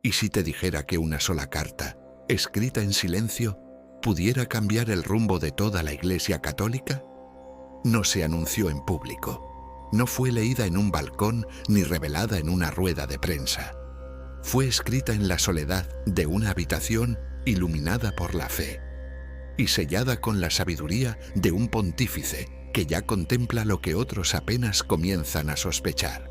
¿Y si te dijera que una sola carta, escrita en silencio, pudiera cambiar el rumbo de toda la Iglesia católica? No se anunció en público, no fue leída en un balcón ni revelada en una rueda de prensa. Fue escrita en la soledad de una habitación iluminada por la fe y sellada con la sabiduría de un pontífice que ya contempla lo que otros apenas comienzan a sospechar.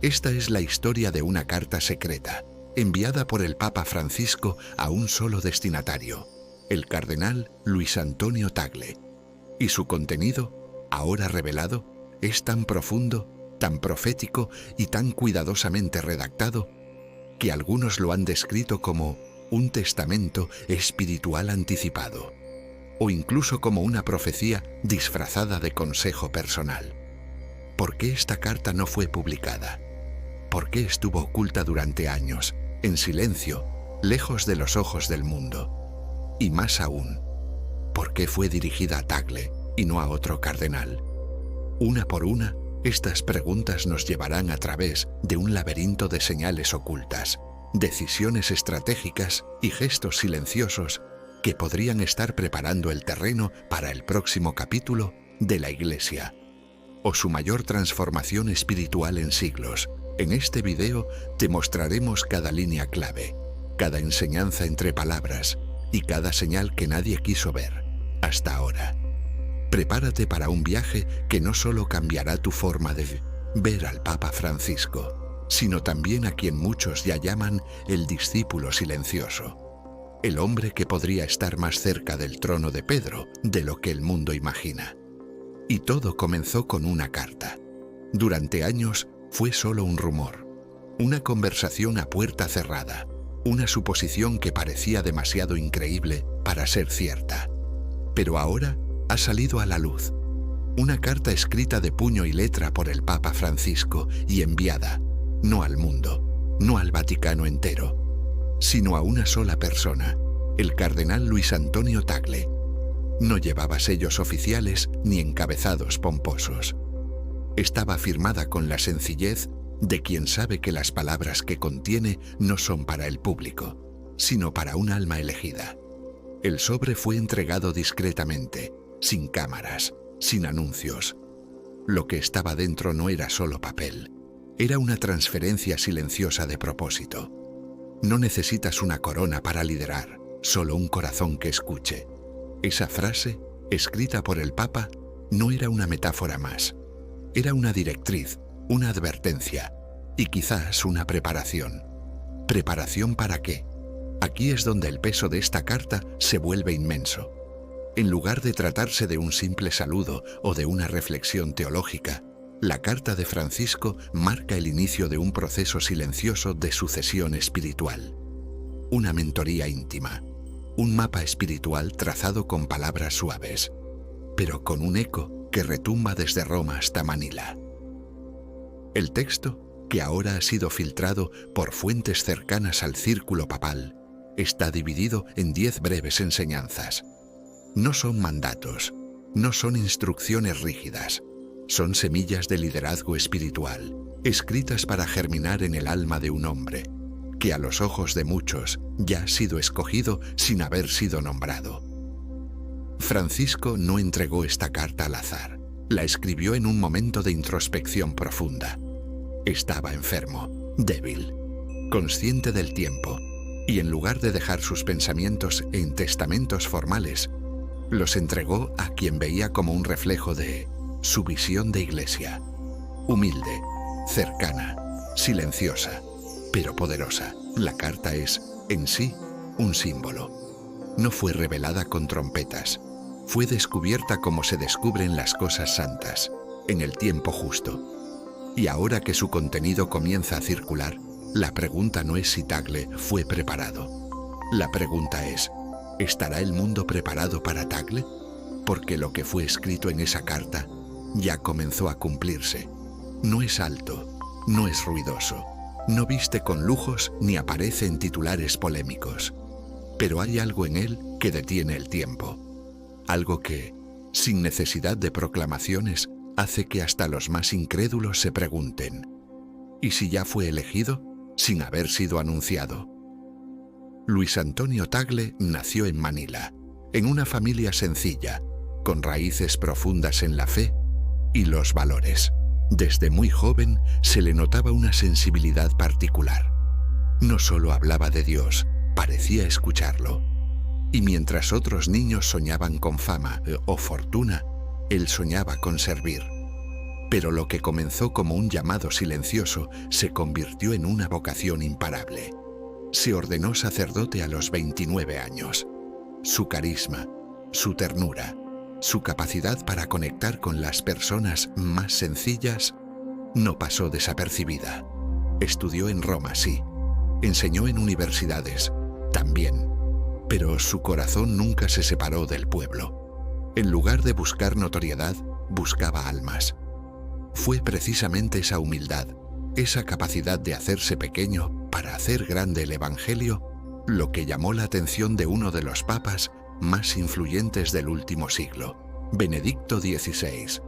Esta es la historia de una carta secreta, enviada por el Papa Francisco a un solo destinatario, el cardenal Luis Antonio Tagle. Y su contenido, ahora revelado, es tan profundo, tan profético y tan cuidadosamente redactado, que algunos lo han descrito como un testamento espiritual anticipado, o incluso como una profecía disfrazada de consejo personal. ¿Por qué esta carta no fue publicada? ¿Por qué estuvo oculta durante años, en silencio, lejos de los ojos del mundo? Y más aún, ¿por qué fue dirigida a Tagle y no a otro cardenal? Una por una, estas preguntas nos llevarán a través de un laberinto de señales ocultas, decisiones estratégicas y gestos silenciosos que podrían estar preparando el terreno para el próximo capítulo de la Iglesia, o su mayor transformación espiritual en siglos. En este video te mostraremos cada línea clave, cada enseñanza entre palabras y cada señal que nadie quiso ver hasta ahora. Prepárate para un viaje que no solo cambiará tu forma de ver al Papa Francisco, sino también a quien muchos ya llaman el discípulo silencioso, el hombre que podría estar más cerca del trono de Pedro de lo que el mundo imagina. Y todo comenzó con una carta. Durante años fue solo un rumor, una conversación a puerta cerrada, una suposición que parecía demasiado increíble para ser cierta. Pero ahora ha salido a la luz. Una carta escrita de puño y letra por el Papa Francisco y enviada, no al mundo, no al Vaticano entero, sino a una sola persona, el cardenal Luis Antonio Tagle. No llevaba sellos oficiales ni encabezados pomposos. Estaba firmada con la sencillez de quien sabe que las palabras que contiene no son para el público, sino para un alma elegida. El sobre fue entregado discretamente, sin cámaras, sin anuncios. Lo que estaba dentro no era solo papel, era una transferencia silenciosa de propósito. No necesitas una corona para liderar, solo un corazón que escuche. Esa frase, escrita por el Papa, no era una metáfora más. Era una directriz, una advertencia y quizás una preparación. ¿Preparación para qué? Aquí es donde el peso de esta carta se vuelve inmenso. En lugar de tratarse de un simple saludo o de una reflexión teológica, la carta de Francisco marca el inicio de un proceso silencioso de sucesión espiritual. Una mentoría íntima, un mapa espiritual trazado con palabras suaves, pero con un eco que retumba desde Roma hasta Manila. El texto, que ahora ha sido filtrado por fuentes cercanas al círculo papal, está dividido en 10 breves enseñanzas. No son mandatos, no son instrucciones rígidas, son semillas de liderazgo espiritual, escritas para germinar en el alma de un hombre, que a los ojos de muchos ya ha sido escogido sin haber sido nombrado. Francisco no entregó esta carta al azar, la escribió en un momento de introspección profunda. Estaba enfermo, débil, consciente del tiempo, y en lugar de dejar sus pensamientos en testamentos formales, los entregó a quien veía como un reflejo de su visión de iglesia. Humilde, cercana, silenciosa, pero poderosa. La carta es, en sí, un símbolo. No fue revelada con trompetas. Fue descubierta como se descubren las cosas santas, en el tiempo justo. Y ahora que su contenido comienza a circular, la pregunta no es si Tagle fue preparado. La pregunta es, ¿estará el mundo preparado para Tagle? Porque lo que fue escrito en esa carta ya comenzó a cumplirse. No es alto, no es ruidoso, no viste con lujos ni aparece en titulares polémicos. Pero hay algo en él que detiene el tiempo. Algo que, sin necesidad de proclamaciones, hace que hasta los más incrédulos se pregunten: ¿y si ya fue elegido? sin haber sido anunciado. Luis Antonio Tagle nació en Manila, en una familia sencilla, con raíces profundas en la fe y los valores. Desde muy joven se le notaba una sensibilidad particular. No solo hablaba de Dios, parecía escucharlo. Y mientras otros niños soñaban con fama o fortuna, él soñaba con servir. Pero lo que comenzó como un llamado silencioso se convirtió en una vocación imparable. Se ordenó sacerdote a los 29 años. Su carisma, su ternura, su capacidad para conectar con las personas más sencillas no pasó desapercibida. Estudió en Roma, sí. Enseñó en universidades, también. Pero su corazón nunca se separó del pueblo. En lugar de buscar notoriedad, buscaba almas. Fue precisamente esa humildad, esa capacidad de hacerse pequeño para hacer grande el Evangelio, lo que llamó la atención de uno de los papas más influyentes del último siglo, Benedicto XVI,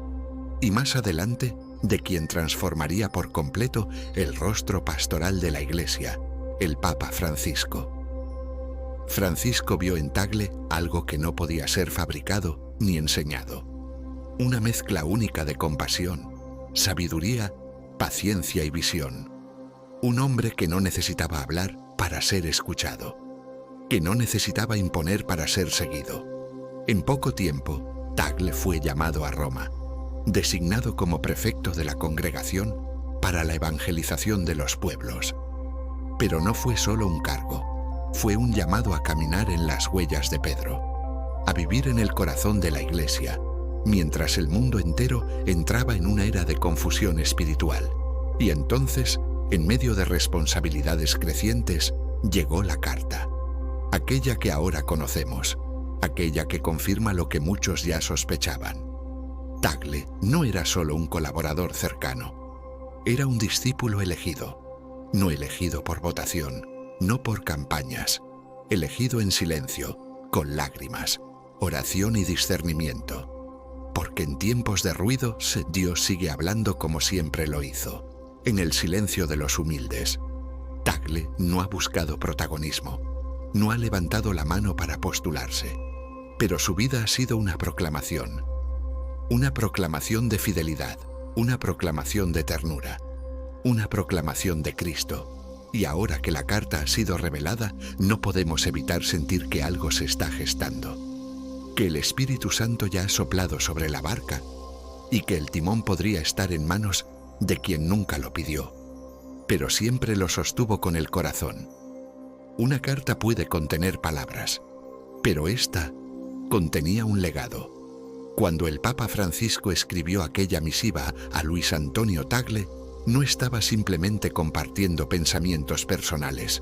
y más adelante de quien transformaría por completo el rostro pastoral de la Iglesia, el Papa Francisco. Francisco vio en Tagle algo que no podía ser fabricado ni enseñado, una mezcla única de compasión, sabiduría, paciencia y visión. Un hombre que no necesitaba hablar para ser escuchado, que no necesitaba imponer para ser seguido. En poco tiempo, Tagle fue llamado a Roma, designado como prefecto de la congregación para la evangelización de los pueblos. Pero no fue solo un cargo, fue un llamado a caminar en las huellas de Pedro, a vivir en el corazón de la Iglesia, mientras el mundo entero entraba en una era de confusión espiritual. Y entonces, en medio de responsabilidades crecientes, llegó la carta, aquella que ahora conocemos, aquella que confirma lo que muchos ya sospechaban. Tagle no era solo un colaborador cercano, era un discípulo elegido, no elegido por votación, no por campañas, elegido en silencio, con lágrimas, oración y discernimiento. Porque en tiempos de ruido, Dios sigue hablando como siempre lo hizo, en el silencio de los humildes. Tagle no ha buscado protagonismo, no ha levantado la mano para postularse, pero su vida ha sido una proclamación de fidelidad, una proclamación de ternura, una proclamación de Cristo. Y ahora que la carta ha sido revelada, no podemos evitar sentir que algo se está gestando, que el Espíritu Santo ya ha soplado sobre la barca y que el timón podría estar en manos de quien nunca lo pidió, pero siempre lo sostuvo con el corazón. Una carta puede contener palabras, pero esta contenía un legado. Cuando el Papa Francisco escribió aquella misiva a Luis Antonio Tagle, no estaba simplemente compartiendo pensamientos personales.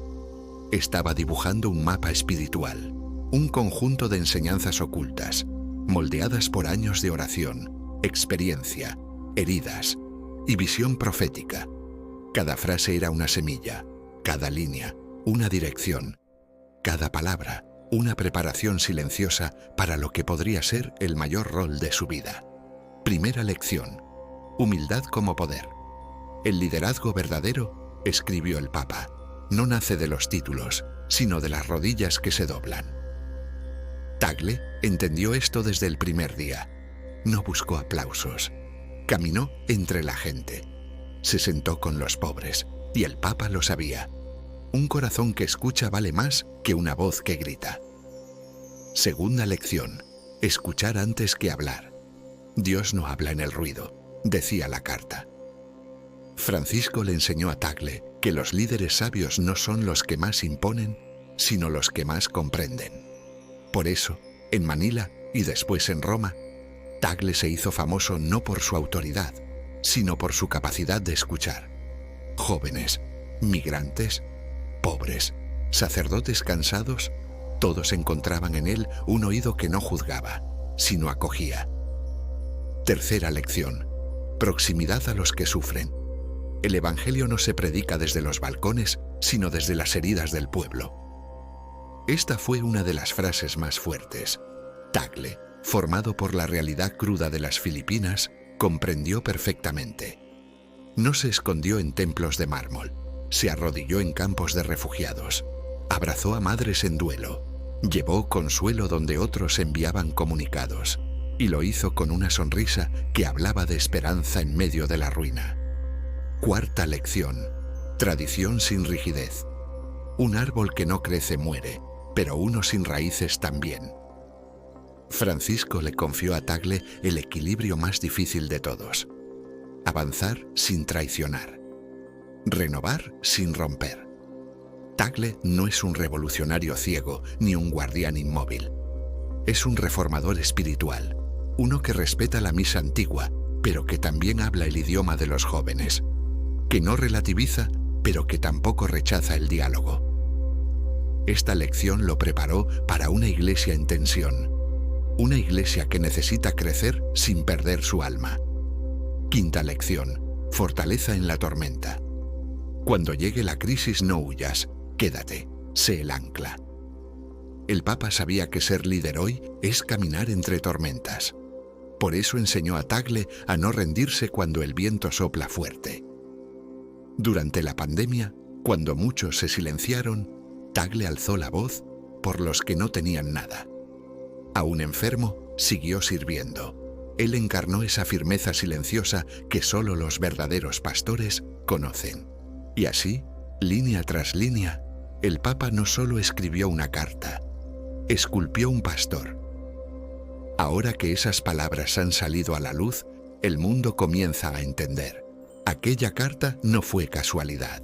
Estaba dibujando un mapa espiritual, un conjunto de enseñanzas ocultas, moldeadas por años de oración, experiencia, heridas y visión profética. Cada frase era una semilla, cada línea, una dirección, cada palabra, una preparación silenciosa para lo que podría ser el mayor rol de su vida. Primera lección: humildad como poder. El liderazgo verdadero, escribió el Papa, no nace de los títulos, sino de las rodillas que se doblan. Tagle entendió esto desde el primer día. No buscó aplausos. Caminó entre la gente. Se sentó con los pobres, y el Papa lo sabía. Un corazón que escucha vale más que una voz que grita. Segunda lección: escuchar antes que hablar. Dios no habla en el ruido, decía la carta. Francisco le enseñó a Tagle que los líderes sabios no son los que más imponen, sino los que más comprenden. Por eso, en Manila y después en Roma, Tagle se hizo famoso no por su autoridad, sino por su capacidad de escuchar. Jóvenes, migrantes, pobres, sacerdotes cansados, todos encontraban en él un oído que no juzgaba, sino acogía. Tercera lección: proximidad a los que sufren. El Evangelio no se predica desde los balcones, sino desde las heridas del pueblo. Esta fue una de las frases más fuertes. Tagle, formado por la realidad cruda de las Filipinas, comprendió perfectamente. No se escondió en templos de mármol, Se arrodilló en campos de refugiados, abrazó a madres en duelo, llevó consuelo donde otros enviaban comunicados, y lo hizo con una sonrisa que hablaba de esperanza en medio de la ruina. Cuarta lección: tradición sin rigidez. Un árbol que no crece muere, pero uno sin raíces también. Francisco le confió a Tagle el equilibrio más difícil de todos: avanzar sin traicionar, renovar sin romper. Tagle no es un revolucionario ciego ni un guardián inmóvil. Es un reformador espiritual, uno que respeta la misa antigua, pero que también habla el idioma de los jóvenes, que no relativiza, pero que tampoco rechaza el diálogo. Esta lección lo preparó para una iglesia en tensión, una iglesia que necesita crecer sin perder su alma. Quinta lección: fortaleza en la tormenta. Cuando llegue la crisis no huyas, quédate, sé el ancla. El Papa sabía que ser líder hoy es caminar entre tormentas. Por eso enseñó a Tagle a no rendirse cuando el viento sopla fuerte. Durante la pandemia, cuando muchos se silenciaron, Tagle alzó la voz por los que no tenían nada. Aún enfermo, siguió sirviendo. Él encarnó esa firmeza silenciosa que solo los verdaderos pastores conocen. Y así, línea tras línea, el Papa no solo escribió una carta, esculpió un pastor. Ahora que esas palabras han salido a la luz, el mundo comienza a entender. Aquella carta no fue casualidad,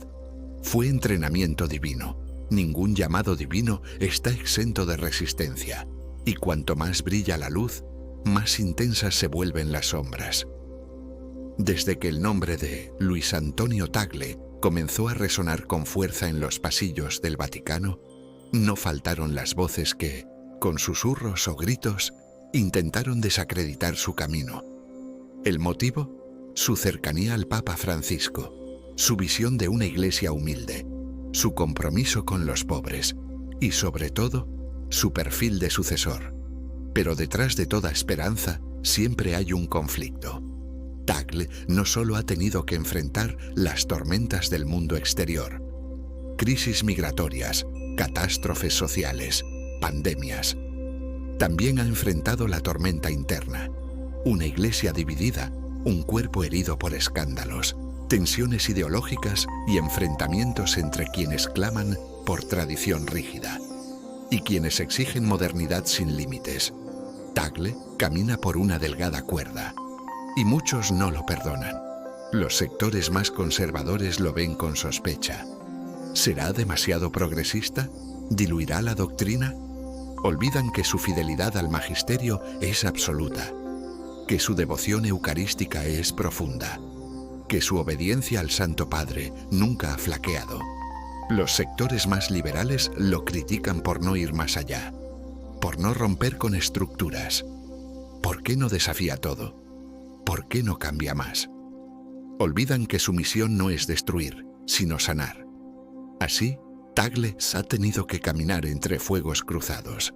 fue entrenamiento divino. Ningún llamado divino está exento de resistencia, y cuanto más brilla la luz, más intensas se vuelven las sombras. Desde que el nombre de Luis Antonio Tagle comenzó a resonar con fuerza en los pasillos del Vaticano, no faltaron las voces que, con susurros o gritos, intentaron desacreditar su camino. ¿El motivo? Su cercanía al Papa Francisco, su visión de una iglesia humilde, su compromiso con los pobres y, sobre todo, su perfil de sucesor. Pero detrás de toda esperanza siempre hay un conflicto. Tagle no solo ha tenido que enfrentar las tormentas del mundo exterior, crisis migratorias, catástrofes sociales, pandemias. También ha enfrentado la tormenta interna, una iglesia dividida, un cuerpo herido por escándalos, tensiones ideológicas y enfrentamientos entre quienes claman por tradición rígida y quienes exigen modernidad sin límites. Tagle camina por una delgada cuerda y muchos no lo perdonan. Los sectores más conservadores lo ven con sospecha. ¿Será demasiado progresista? ¿Diluirá la doctrina? Olvidan que su fidelidad al magisterio es absoluta, que su devoción eucarística es profunda, que su obediencia al Santo Padre nunca ha flaqueado. Los sectores más liberales lo critican por no ir más allá, por no romper con estructuras. ¿Por qué no desafía todo? ¿Por qué no cambia más? Olvidan que su misión no es destruir, sino sanar. Así, Tagle ha tenido que caminar entre fuegos cruzados.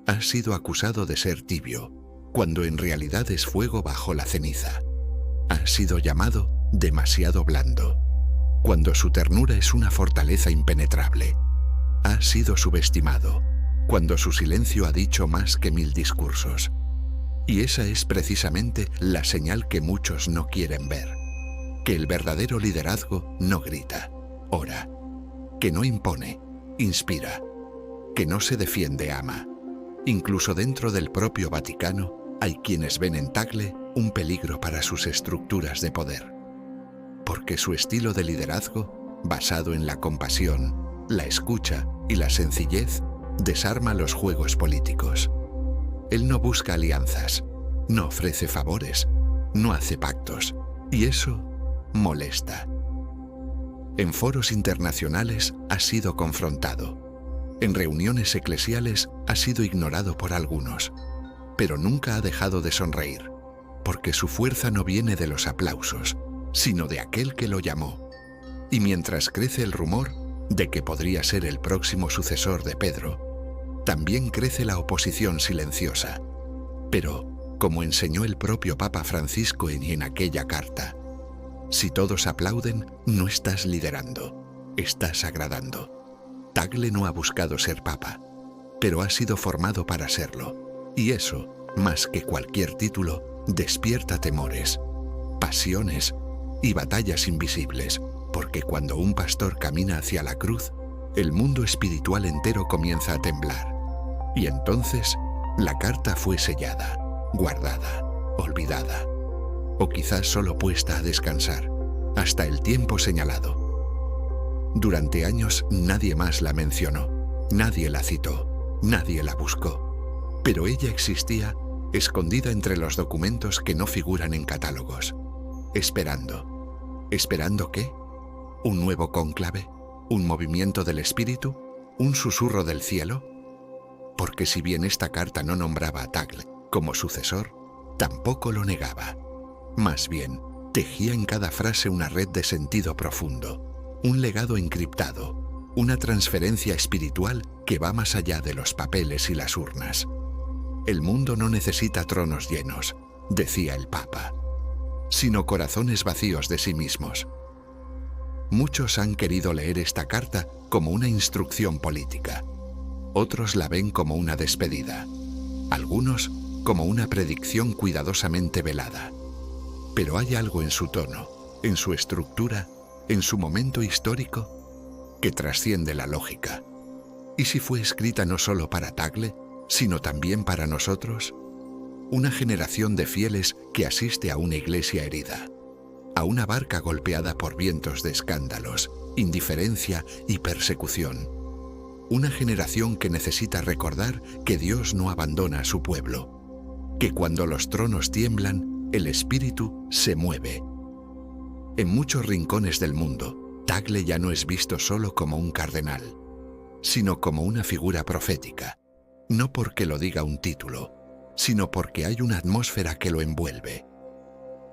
Ha sido acusado de ser tibio, cuando en realidad es fuego bajo la ceniza. Ha sido llamado demasiado blando, cuando su ternura es una fortaleza impenetrable. Ha sido subestimado, cuando su silencio ha dicho más que 1000 discursos. Y esa es precisamente la señal que muchos no quieren ver, que el verdadero liderazgo no grita, ora, que no impone, inspira, que no se defiende, ama. Incluso dentro del propio Vaticano hay quienes ven en Tagle un peligro para sus estructuras de poder, porque su estilo de liderazgo, basado en la compasión, la escucha y la sencillez, desarma los juegos políticos. Él no busca alianzas, no ofrece favores, no hace pactos, y eso molesta. En foros internacionales ha sido confrontado. En reuniones eclesiales ha sido ignorado por algunos, pero nunca ha dejado de sonreír, porque su fuerza no viene de los aplausos, sino de aquel que lo llamó. Y mientras crece el rumor de que podría ser el próximo sucesor de Pedro, también crece la oposición silenciosa. Pero, como enseñó el propio Papa Francisco en aquella carta, si todos aplauden, no estás liderando. estás agradando. Tagle no ha buscado ser papa, pero ha sido formado para serlo. Y eso, más que cualquier título, despierta temores, pasiones y batallas invisibles, porque cuando un pastor camina hacia la cruz, el mundo espiritual entero comienza a temblar. Y entonces, la carta fue sellada, guardada, olvidada, o quizás solo puesta a descansar, hasta el tiempo señalado. Durante años nadie más la mencionó, nadie la citó, nadie la buscó, pero ella existía escondida entre los documentos que no figuran en catálogos, esperando. ¿Esperando qué? ¿Un nuevo cónclave? ¿Un movimiento del espíritu? ¿Un susurro del cielo? Porque si bien esta carta no nombraba a Tagle como sucesor, tampoco lo negaba. Más bien, tejía en cada frase una red de sentido profundo, un legado encriptado, una transferencia espiritual que va más allá de los papeles y las urnas. El mundo no necesita tronos llenos, decía el Papa, sino corazones vacíos de sí mismos. Muchos han querido leer esta carta como una instrucción política. Otros la ven como una despedida. Algunos como una predicción cuidadosamente velada. Pero hay algo en su tono, en su estructura, en su momento histórico, que trasciende la lógica. ¿Y si fue escrita no solo para Tagle, sino también para nosotros? Una generación de fieles que asiste a una iglesia herida, a una barca golpeada por vientos de escándalos, indiferencia y persecución. Una generación que necesita recordar que Dios no abandona a su pueblo, que cuando los tronos tiemblan, el espíritu se mueve. En muchos rincones del mundo, Tagle ya no es visto solo como un cardenal, sino como una figura profética, no porque lo diga un título, sino porque hay una atmósfera que lo envuelve.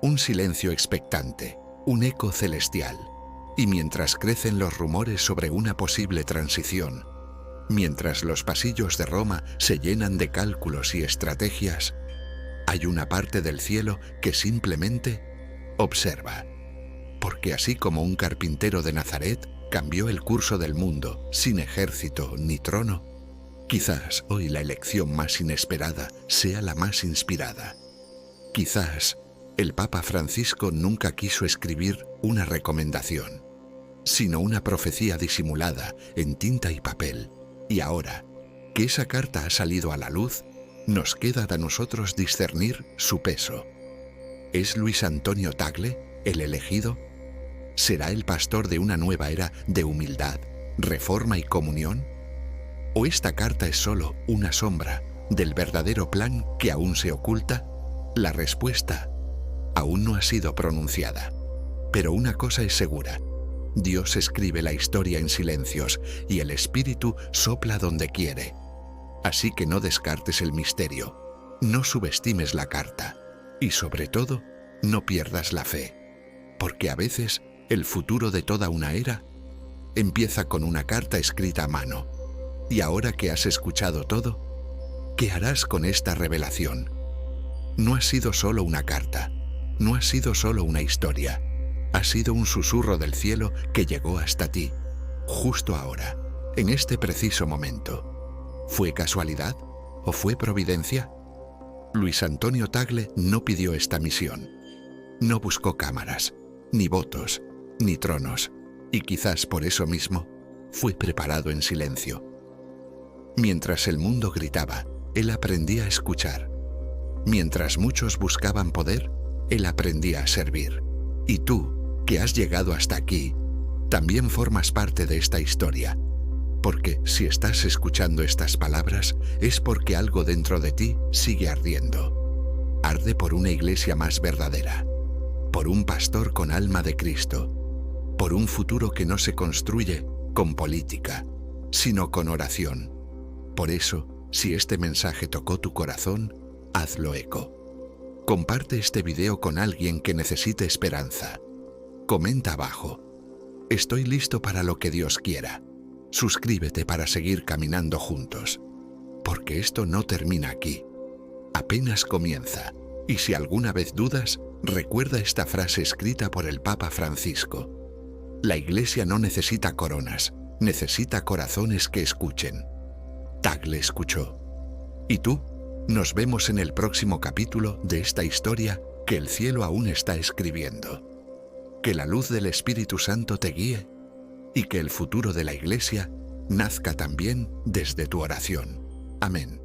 Un silencio expectante, un eco celestial, y mientras crecen los rumores sobre una posible transición, mientras los pasillos de Roma se llenan de cálculos y estrategias, hay una parte del cielo que simplemente observa. Porque así como un carpintero de Nazaret cambió el curso del mundo sin ejército ni trono, quizás hoy la elección más inesperada sea la más inspirada. Quizás el Papa Francisco nunca quiso escribir una recomendación, sino una profecía disimulada en tinta y papel. Y ahora, que esa carta ha salido a la luz, nos queda a nosotros discernir su peso. ¿Es Luis Antonio Tagle el elegido? ¿Será el pastor de una nueva era de humildad, reforma y comunión? ¿O esta carta es solo una sombra del verdadero plan que aún se oculta? La respuesta aún no ha sido pronunciada. Pero una cosa es segura: Dios escribe la historia en silencios y el Espíritu sopla donde quiere. Así que no descartes el misterio, no subestimes la carta y sobre todo, no pierdas la fe, porque a veces el futuro de toda una era empieza con una carta escrita a mano. Y ahora que has escuchado todo, ¿qué harás con esta revelación? No ha sido solo una carta, no ha sido solo una historia, ha sido un susurro del cielo que llegó hasta ti, justo ahora, en este preciso momento. ¿Fue casualidad o fue providencia? Luis Antonio Tagle no pidió esta misión. No buscó cámaras, ni votos, ni tronos, y quizás por eso mismo fue preparado en silencio. Mientras el mundo gritaba, él aprendía a escuchar. Mientras muchos buscaban poder, él aprendía a servir. Y tú, que has llegado hasta aquí, también formas parte de esta historia. Porque si estás escuchando estas palabras, es porque algo dentro de ti sigue ardiendo. Arde por una iglesia más verdadera, por un pastor con alma de Cristo, por un futuro que no se construye con política, sino con oración. Por eso, si este mensaje tocó tu corazón, hazlo eco. Comparte este video con alguien que necesite esperanza. Comenta abajo: estoy listo para lo que Dios quiera. Suscríbete para seguir caminando juntos. Porque esto no termina aquí. Apenas comienza. Y si alguna vez dudas, recuerda esta frase escrita por el Papa Francisco: La Iglesia no necesita coronas, necesita corazones que escuchen. Tagle escuchó. ¿Y tú? Nos vemos en el próximo capítulo de esta historia que el cielo aún está escribiendo. Que la luz del Espíritu Santo te guíe y que el futuro de la Iglesia nazca también desde tu oración. Amén.